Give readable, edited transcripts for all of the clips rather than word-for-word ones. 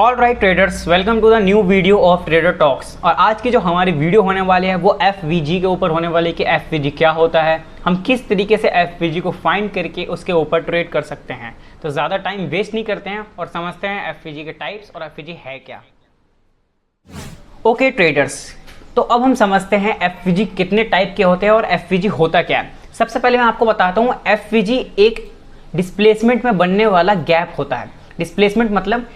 All right traders, welcome to the new video of Trader Talks. और आज की जो हमारी वीडियो होने वाली है वो एफवीजी के ऊपर होने वाली है कि एफवीजी क्या होता है, हम किस तरीके से एफवीजी को फाइंड करके उसके ऊपर ट्रेड कर सकते हैं। तो ज़्यादा टाइम वेस्ट नहीं करते हैं और समझते हैं एफवीजी के टाइप्स और एफवीजी है क्या। ओके ट्रेडर्स, तो अब हम समझते हैं एफवीजी कितने टाइप के होते हैं और एफवीजी होता क्या है। सबसे पहले मैं आपको बताता हूँ, एफवीजी एक डिस्प्लेसमेंट में बनने वाला गैप होता है। डिस्प्लेसमेंट मतलब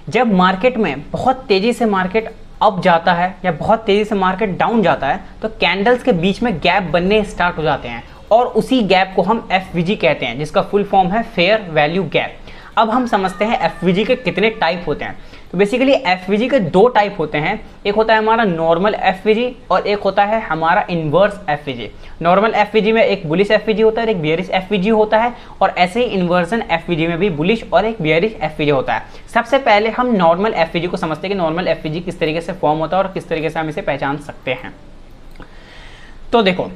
जब मार्केट में बहुत तेज़ी से मार्केट अप जाता है या बहुत तेज़ी से मार्केट डाउन जाता है तो कैंडल्स के बीच में गैप बनने स्टार्ट हो जाते हैं और उसी गैप को हम एफवीजी कहते हैं, जिसका फुल फॉर्म है फेयर वैल्यू गैप। अब हम समझते हैं एफवीजी के कितने टाइप होते हैं। तो बेसिकली एफवीजी के दो टाइप होते हैं, एक होता है हमारा नॉर्मल एफवीजी और एक होता है हमारा इन्वर्स एफवीजी। नॉर्मल एफवीजी में एक बुलिश एफवीजी होता है और एक बियरिश एफवीजी होता है, और ऐसे ही इन्वर्जन एफवीजी में भी बुलिश और एक बियरिश एफवीजी होता है। सबसे पहले हम नॉर्मल एफवीजी को समझते हैं कि नॉर्मल एफवीजी किस तरीके से फॉर्म होता है और किस तरीके से हम इसे पहचान सकते हैं। तो देखो,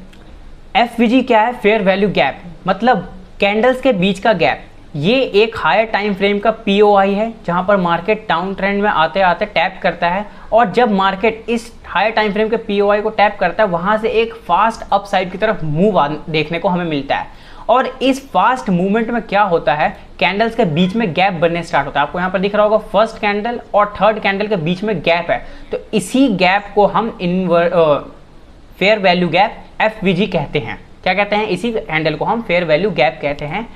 एफवीजी क्या है? फेयर वैल्यू गैप मतलब कैंडल्स के बीच का गैप। ये एक हायर टाइम फ्रेम का पीओआई है जहां पर मार्केट डाउन ट्रेंड में आते आते टैप करता है, और जब मार्केट इस हायर टाइम फ्रेम के पीओआई को टैप करता है वहां से एक फास्ट अपसाइड की तरफ मूव देखने को हमें मिलता है। और इस फास्ट मूवमेंट में क्या होता है, कैंडल्स के बीच में गैप बनने स्टार्ट होता है। आपको यहाँ पर दिख रहा होगा फर्स्ट कैंडल और थर्ड कैंडल के बीच में गैप है, तो इसी गैप को हम फेयर वैल्यू गैप एफवीजी कहते हैं। क्या कहते हैं? इसी कैंडल को हम फेयर वैल्यू गैप कहते हैं।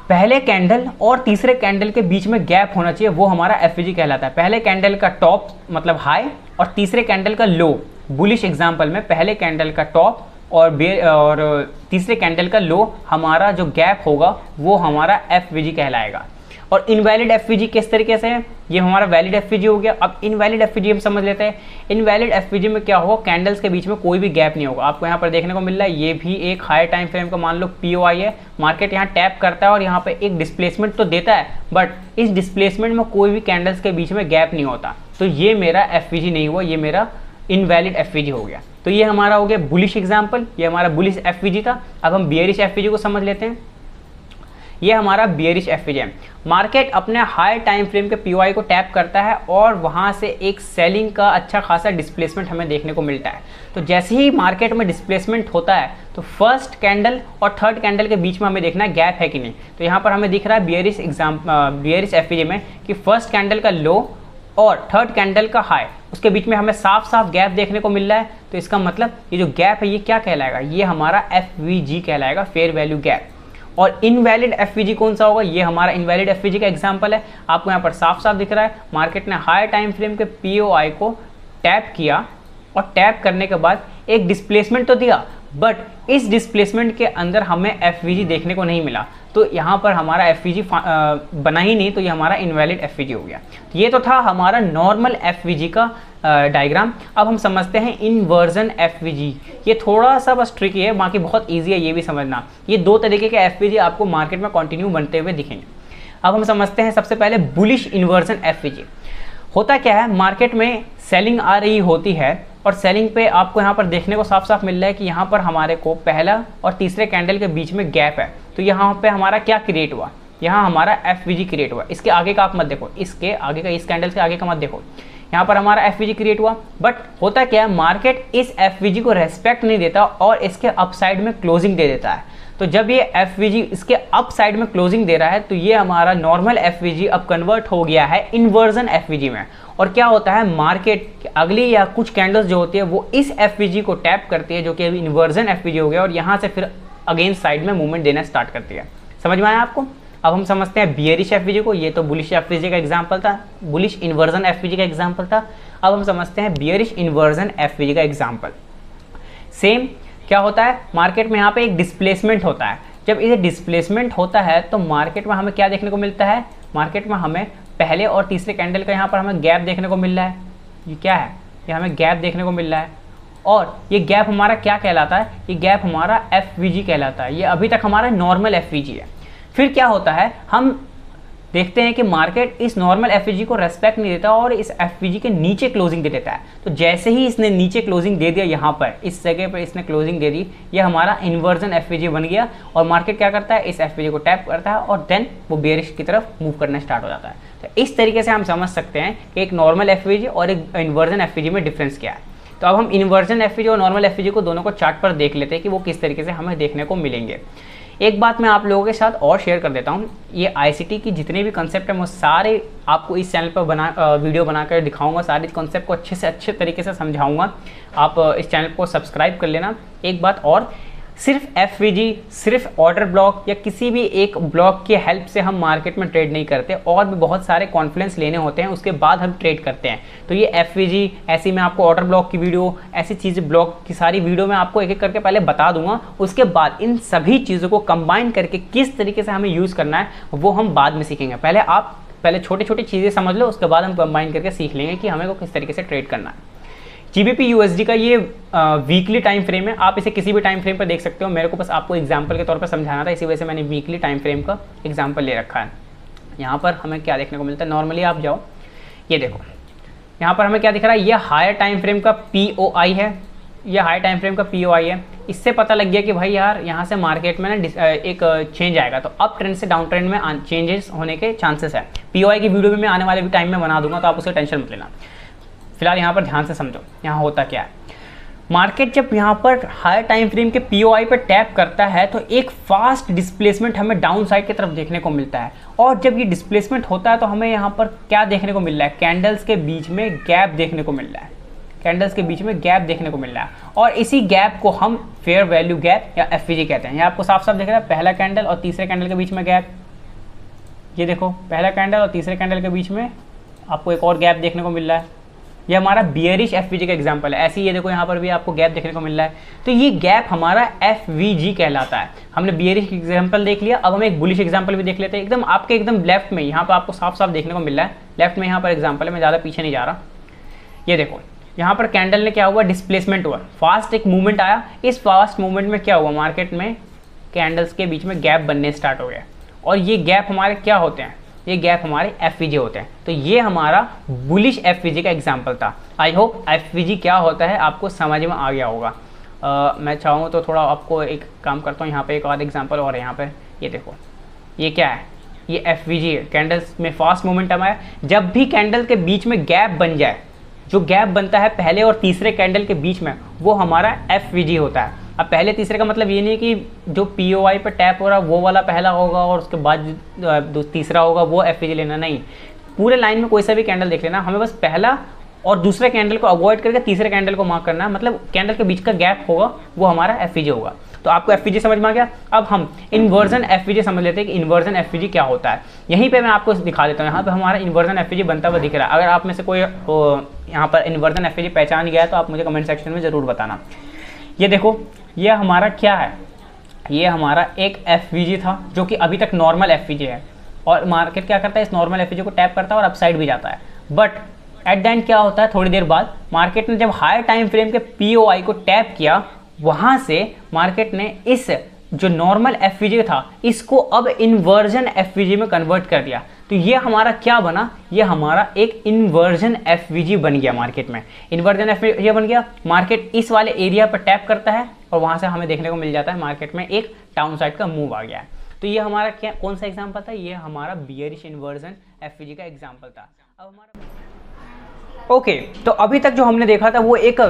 पहले कैंडल और तीसरे कैंडल के बीच में गैप होना चाहिए, वो हमारा एफवीजी कहलाता है। पहले कैंडल का टॉप मतलब हाई और तीसरे कैंडल का लो। बुलिश एग्जांपल में पहले कैंडल का टॉप और तीसरे कैंडल का लो, हमारा जो गैप होगा वो हमारा एफवीजी कहलाएगा। और इनवैलिड एफवीजी किस तरीके से है? ये हमारा वैलिड एफवीजी हो गया। अब इनवैलिड एफवीजी हम समझ लेते हैं। इनवैलिड एफवीजी में क्या होगा, कैंडल्स के बीच में कोई भी गैप नहीं होगा। आपको यहाँ पर देखने को मिल रहा है, ये भी एक हायर टाइम फ्रेम का मान लो पीओआई है। मार्केट यहाँ टैप करता है और यहाँ पे एक डिस्प्लेसमेंट तो देता है, बट इस डिस्प्लेसमेंट में कोई भी कैंडल्स के बीच में गैप नहीं होता। तो ये मेरा एफवीजी नहीं हुआ, ये मेरा इनवैलिड एफवीजी हो गया। तो ये हमारा हो गया बुलिश एग्जाम्पल, ये हमारा बुलिश एफवीजी था। अब हम बियरिश एफवीजी को समझ लेते हैं। ये हमारा बियरिश एफवीजी है। मार्केट अपने हाई टाइम फ्रेम के पीओआई को टैप करता है और वहाँ से एक सेलिंग का अच्छा खासा डिस्प्लेसमेंट हमें देखने को मिलता है। तो जैसे ही मार्केट में डिस्प्लेसमेंट होता है तो फर्स्ट कैंडल और थर्ड कैंडल के बीच में हमें देखना है गैप है कि नहीं। तो यहाँ पर हमें दिख रहा है बियरिश एफवीजी में कि फर्स्ट कैंडल का लो और थर्ड कैंडल का हाई, उसके बीच में हमें साफ साफ गैप देखने को मिल रहा है। तो इसका मतलब ये जो गैप है ये क्या कहलाएगा? ये हमारा एफवीजी कहलाएगा, फेयर वैल्यू गैप। और इनवैलिड एफवीजी कौन सा होगा? ये हमारा इनवैलिड एफवीजी का एग्जांपल है। आपको यहाँ पर साफ साफ दिख रहा है, मार्केट ने हायर टाइम फ्रेम के पीओआई को टैप किया और टैप करने के बाद एक डिस्प्लेसमेंट तो दिया, बट इस डिस्प्लेसमेंट के अंदर हमें एफवीजी देखने को नहीं मिला। तो यहाँ पर हमारा एफवीजी बना ही नहीं, तो ये हमारा इनवैलिड एफवीजी हो गया। तो ये तो था हमारा नॉर्मल एफवीजी का डायग्राम। अब हम समझते हैं इन्वर्जन एफवीजी। ये थोड़ा सा बस ट्रिकी है, बाकी बहुत इजी है ये भी समझना। ये दो तरीके के एफवीजी आपको मार्केट में कंटिन्यू बनते हुए दिखेंगे। अब हम समझते हैं सबसे पहले बुलिश इन्वर्जन एफवीजी। होता क्या है, मार्केट में सेलिंग आ रही होती है और सेलिंग पे आपको यहाँ पर देखने को साफ साफ मिल रहा है कि यहाँ पर हमारे को पहला और तीसरे कैंडल के बीच में गैप है। तो यहाँ पे हमारा क्या क्रिएट हुआ? यहाँ हमारा एफवीजी क्रिएट हुआ। इसके आगे का आप मत देखो, इसके आगे का, इस कैंडल के आगे का मत देखो। यहाँ पर हमारा एफवीजी क्रिएट हुआ, बट होता क्या है, मार्केट इस एफवीजी को रेस्पेक्ट नहीं देता और इसके अपसाइड में क्लोजिंग दे देता है। तो जब ये एफवीजी इसके अप साइड में क्लोजिंग दे रहा है तो ये हमारा नॉर्मल एफवीजी अब कन्वर्ट हो गया है इन्वर्जन एफवीजी में। और क्या होता है, मार्केट अगली या कुछ कैंडल्स जो होती है वो इस एफवीजी को टैप करती है, जो कि अभी इन्वर्जन एफवीजी हो गया, और यहाँ से फिर अगेंस्ट साइड में मूवमेंट देना स्टार्ट करती है। समझ में आया आपको? अब हम समझते हैं बियरिश एफवीजी को। ये तो बुलिश एफवीजी का एग्जाम्पल था, बुलिश इन्वर्जन एफवीजी का एग्जाम्पल था। अब हम समझते हैं बियरिश इन्वर्जन एफवीजी का एग्जाम्पल। सेम क्या होता है, मार्केट में यहाँ पे एक डिस्प्लेसमेंट होता है। जब इसे डिस्प्लेसमेंट होता है तो मार्केट में हमें क्या देखने को मिलता है? मार्केट में हमें पहले और तीसरे कैंडल का यहाँ पर हमें गैप देखने को मिल रहा है। ये क्या है? ये हमें गैप देखने को मिल रहा है, और ये गैप हमारा क्या कहलाता है? ये गैप हमारा एफवीजी कहलाता है। ये अभी तक हमारा नॉर्मल एफवीजी है। फिर क्या होता है, हम देखते हैं कि मार्केट इस नॉर्मल एफवीजी को रेस्पेक्ट नहीं देता और इस एफवीजी के नीचे क्लोजिंग दे देता है। तो जैसे ही इसने नीचे क्लोजिंग दे दिया, यहाँ पर इस जगह पर इसने क्लोजिंग दे दी, ये हमारा इन्वर्जन एफवीजी बन गया और मार्केट क्या करता है, इस एफवीजी को टैप करता है और देन वो बेरिश की तरफ मूव करना स्टार्ट हो जाता है। तो इस तरीके से हम समझ सकते हैं कि एक नॉर्मल एफवीजी और एक इन्वर्जन एफवीजी में डिफरेंस क्या है। तो अब हम इन्वर्जन एफवीजी और नॉर्मल एफवीजी को दोनों को चार्ट पर देख लेते हैं कि वो किस तरीके से हमें देखने को मिलेंगे। एक बात मैं आप लोगों के साथ और शेयर कर देता हूँ, ये आईसीटी की जितने भी कॉन्सेप्ट हैं वो सारे आपको इस चैनल पर वीडियो बनाकर दिखाऊंगा, सारे कॉन्सेप्ट को अच्छे तरीके से समझाऊंगा। आप इस चैनल को सब्सक्राइब कर लेना। एक बात और, सिर्फ एफवीजी, सिर्फ ऑर्डर ब्लॉक या किसी भी एक ब्लॉक की हेल्प से हम मार्केट में ट्रेड नहीं करते, और भी बहुत सारे कॉन्फिडेंस लेने होते हैं, उसके बाद हम ट्रेड करते हैं। तो ये एफवीजी, ऐसी मैं आपको ऑर्डर ब्लॉक की वीडियो, ऐसी चीज़ें ब्लॉक की सारी वीडियो मैं आपको एक एक करके पहले बता दूंगा। उसके बाद इन सभी चीज़ों को कंबाइन करके किस तरीके से हमें यूज़ करना है वो हम बाद में सीखेंगे। पहले छोटी छोटी चीज़ें समझ लो, उसके बाद हम कंबाइन करके सीख लेंगे कि हमें को किस तरीके से ट्रेड करना है। GBP USD का ये वीकली टाइम फ्रेम है, आप इसे किसी भी टाइम फ्रेम पर देख सकते हो। मेरे को बस आपको एग्जांपल के तौर पर समझाना था, इसी वजह से मैंने वीकली टाइम फ्रेम का एग्जांपल ले रखा है। यहाँ पर हमें क्या देखने को मिलता है, नॉर्मली आप जाओ, ये देखो यहाँ पर हमें क्या दिख रहा है, ये हायर टाइम फ्रेम का POI है, ये हायर टाइम फ्रेम का POI है। इससे पता लग गया कि भाई यार यहाँ से मार्केट में ना एक चेंज आएगा, तो अप ट्रेंड से डाउन ट्रेंड में चेंजेस होने के चांसेस है। POI की वीडियो भी मैं आने वाले भी टाइम में बना दूंगा, तो आप उससे टेंशन मत लेना। फिलहाल यहाँ पर ध्यान से समझो यहाँ होता क्या है। मार्केट जब यहाँ पर हायर टाइम फ्रेम के POI पर टैप करता है तो एक फास्ट डिस्प्लेसमेंट हमें डाउन साइड की तरफ देखने को मिलता है, और जब ये डिस्प्लेसमेंट होता है तो हमें यहाँ पर क्या देखने को मिल रहा है, कैंडल्स के बीच में गैप देखने को मिल रहा है, कैंडल्स के बीच में गैप देखने को मिल रहा है। और इसी गैप को हम फेयर वैल्यू गैप या FVG कहते हैं। यहाँ आपको साफ साफ दिख रहा है, पहला कैंडल और तीसरे कैंडल के बीच में गैप, ये देखो पहला कैंडल और तीसरे कैंडल के बीच में आपको एक और गैप देखने को मिल रहा है। ये हमारा बियरिश FVG का एग्जांपल है। ऐसे ही ये देखो यहाँ पर भी आपको गैप देखने को मिल रहा है, तो ये गैप हमारा FVG कहलाता है। हमने बियरिश एग्जांपल देख लिया, अब हम एक बुलिश एग्जांपल भी देख लेते हैं। एकदम आपके एकदम लेफ्ट में यहाँ पर आपको साफ साफ देखने को मिल रहा है, लेफ्ट में यहाँ पर एग्जाम्पल है, मैं ज़्यादा पीछे नहीं जा रहा। ये देखो यहाँ पर कैंडल ने क्या हुआ, डिस्प्लेसमेंट हुआ, फास्ट एक मूवमेंट आया। इस फास्ट मूवमेंट में क्या हुआ, मार्केट में कैंडल्स के बीच में गैप बनने स्टार्ट हो गया, और ये गैप हमारे क्या होते हैं, ये गैप हमारे FVG होते हैं। तो ये हमारा बुलिश FVG का एग्जांपल था। आई होप FVG क्या होता है आपको समझ में आ गया होगा। मैं चाहूँ तो थोड़ा आपको एक काम करता हूँ, यहाँ पे एक और एग्जांपल और है। यहाँ पे ये देखो, ये क्या है, ये FVG है। कैंडल्स में फास्ट मोमेंटम है, जब भी कैंडल के बीच में गैप बन जाए, जो गैप बनता है पहले और तीसरे कैंडल के बीच में, वो हमारा FVG होता है। अब पहले तीसरे का मतलब ये नहीं कि जो POI पर टैप हो रहा वो वाला पहला होगा और उसके बाद तीसरा होगा वो FVG लेना, नहीं। पूरे लाइन में कोई सा भी कैंडल देख लेना, हमें बस पहला और दूसरे कैंडल को अवॉइड करके तीसरे कैंडल को मार्क करना है। मतलब कैंडल के बीच का गैप होगा वो हमारा FVG होगा। तो आपको FVG समझ में आ गया। अब हम इन्वर्जन FVG समझ लेते हैं कि इन्वर्जन FVG क्या होता है। यहीं पे मैं आपको दिखा देता हूँ, यहाँ पे हमारा इन्वर्जन FVG बनता हुआ दिख रहा है। अगर आप में से कोई यहाँ पर इन्वर्जन FVG पहचान गया है तो आप मुझे कमेंट सेक्शन में ज़रूर बताना। ये देखो, ये हमारा क्या है, ये हमारा एक FVG था जो कि अभी तक नॉर्मल FVG है, और मार्केट क्या करता है, इस नॉर्मल FVG को टैप करता है और अपसाइड भी जाता है। बट एट द एंड क्या होता है, थोड़ी देर बाद मार्केट ने जब हायर टाइम फ्रेम के POI को टैप किया, वहाँ से मार्केट ने इस जो नॉर्मल FVG था इसको अब इन्वर्जन FVG में कन्वर्ट कर दिया। तो ये हमारा क्या बना, ये हमारा एक इन्वर्जन FVG बन गया। मार्केट में इन्वर्जन FVG बन गया, मार्केट इस वाले एरिया पर टैप करता है और वहाँ से हमें देखने को मिल जाता है मार्केट में एक डाउन साइड का मूव आ गया है। तो ये हमारा क्या, कौन सा एग्जाम्पल था, ये हमारा बियरिश इन्वर्जन FVG का एग्जाम्पल था। अब हमारा ओके, तो अभी तक जो हमने देखा था वो एक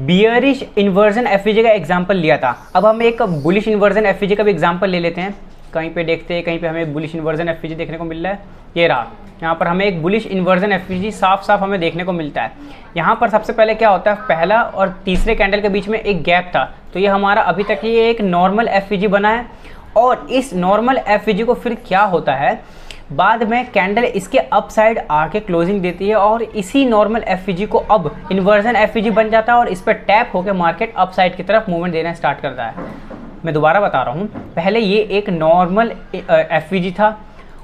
बियरिश इन्वर्जन FVG का एग्जाम्पल लिया था। अब हम एक बुलिश इन्वर्जन FVG का भी एग्जाम्पल ले लेते हैं। कहीं पे देखते हैं, कहीं पे हमें बुलिश इन्वर्जन FVG देखने को मिल रहा है, ये रहा। यहाँ पर हमें एक बुलिश इन्वर्जन FVG साफ साफ हमें देखने को मिलता है। यहाँ पर सबसे पहले क्या होता है, पहला और तीसरे कैंडल के बीच में एक गैप था, तो ये हमारा अभी तक ये एक नॉर्मल FVG बना है। और इस नॉर्मल FVG को फिर क्या होता है, बाद में कैंडल इसके अप साइड आके क्लोजिंग देती है और इसी नॉर्मल FVG को अब इन्वर्जन FVG बन जाता है और इस पर टैप होकर मार्केट अप साइड की तरफ मूवमेंट देना स्टार्ट करता है। मैं दोबारा बता रहा हूँ, पहले ये एक नॉर्मल FVG था,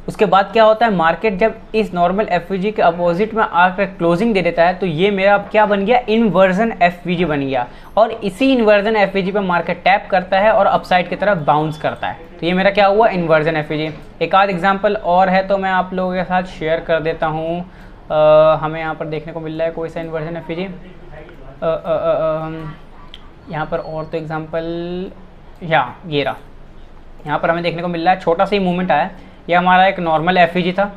उसके बाद क्या होता है, मार्केट जब इस नॉर्मल एफवीजी के अपोजिट में आकर क्लोजिंग दे देता है तो ये मेरा अब क्या बन गया, इन्वर्जन एफवीजी बन गया, और इसी इन्वर्जन एफवीजी पे मार्केट टैप करता है और अपसाइड की तरफ बाउंस करता है। तो ये मेरा क्या हुआ, इन्वर्जन एफवीजी। एक आध एग्जांपल और है तो मैं आप लोगों के साथ शेयर कर देता हूँ। हमें यहाँ पर देखने को मिल रहा है कोई सा इन्वर्जन एफवीजी, यहाँ पर और तो एग्जांपल ये रहा। यहाँ पर हमें देखने को मिल रहा है छोटा सा ही मूवमेंट आया, ये हमारा एक नॉर्मल एफवीजी था।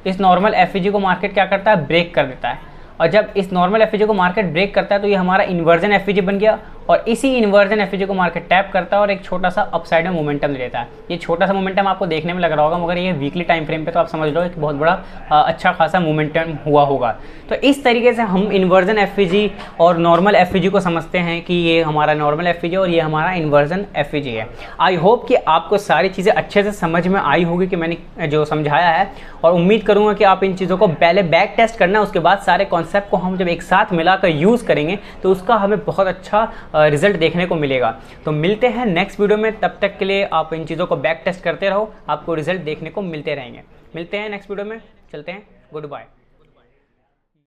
इस नॉर्मल एफवीजी को मार्केट क्या करता है, ब्रेक कर देता है, और जब इस नॉर्मल एफवीजी को मार्केट ब्रेक करता है तो ये हमारा इन्वर्जन एफवीजी बन गया, और इसी इन्वर्जन एफवीजी को मार्केट टैप करता है और एक छोटा सा अपसाइड में मोमेंटम लेता है। ये छोटा सा मोमेंटम आपको देखने में लग रहा होगा, मगर ये वीकली टाइम फ्रेम पे तो आप समझ लो एक बहुत बड़ा अच्छा खासा मोमेंटम हुआ होगा। तो इस तरीके से हम इन्वर्जन एफवीजी और नॉर्मल एफवीजी को समझते हैं कि ये हमारा नॉर्मल एफवीजी और ये हमारा इन्वर्जन एफवीजी है। आई होप कि आपको सारी चीज़ें अच्छे से समझ में आई होगी कि मैंने जो समझाया है, और उम्मीद करूँगा कि आप इन चीज़ों को पहले बैक टेस्ट करना, उसके बाद सारे कॉन्सेप्ट को हम जब एक साथ मिलाकर यूज़ करेंगे तो उसका हमें बहुत अच्छा रिजल्ट देखने को मिलेगा। तो मिलते हैं नेक्स्ट वीडियो में, तब तक के लिए आप इन चीज़ों को बैक टेस्ट करते रहो, आपको रिजल्ट देखने को मिलते रहेंगे। मिलते हैं नेक्स्ट वीडियो में, चलते हैं, गुड बाय।